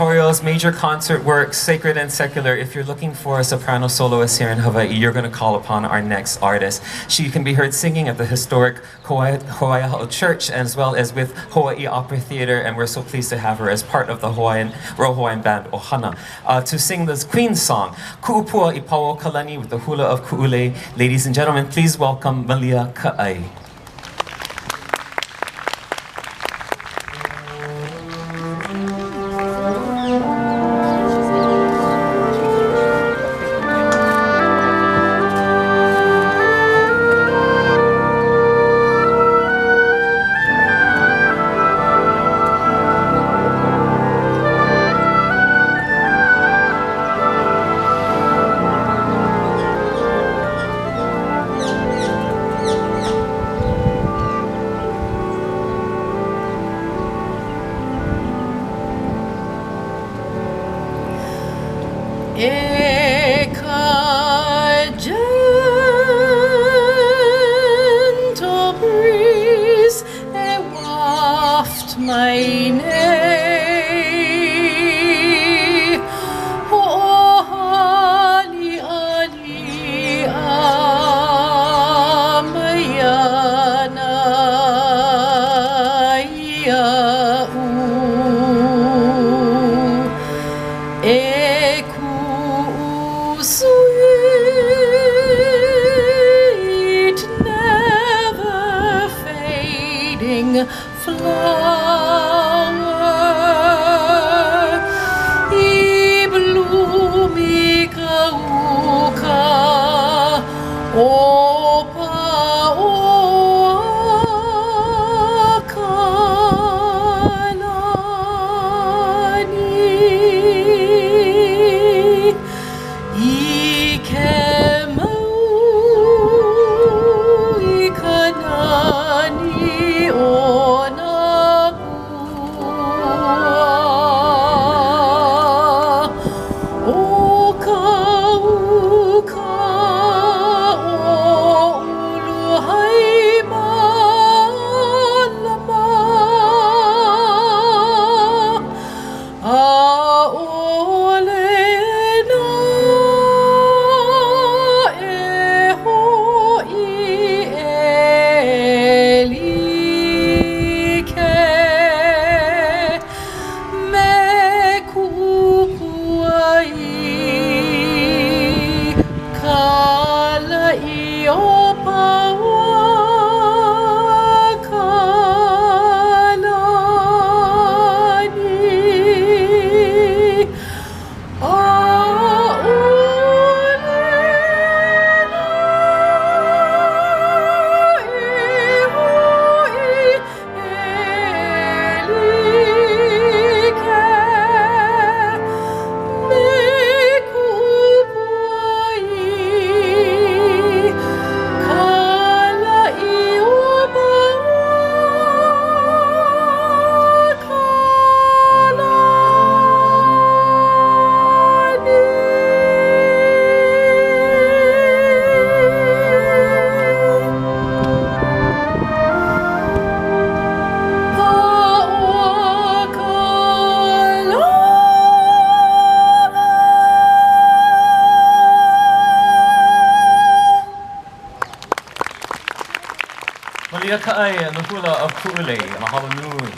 oratorios, major concert works, sacred and secular. If you're looking for a soprano soloist here in Hawaii, you're going to call upon our next artist. She can be heard singing at the historic Hawaii Church, as well as with Hawaii Opera Theater, and we're so pleased to have her as part of the Royal Hawaiian Band Ohana to sing this Queen song, Ku'upua I Paoakalani, with the hula of Ku'ulei. Ladies and gentlemen, please welcome Malia Kaai. A gentle breeze, a waft my name. Oh, ali, ali, amayana, iau. Sweet, never fading flower, I bloomi kauka, o Malia Kaai and the hula of Ku'ulei. Mahalo nui.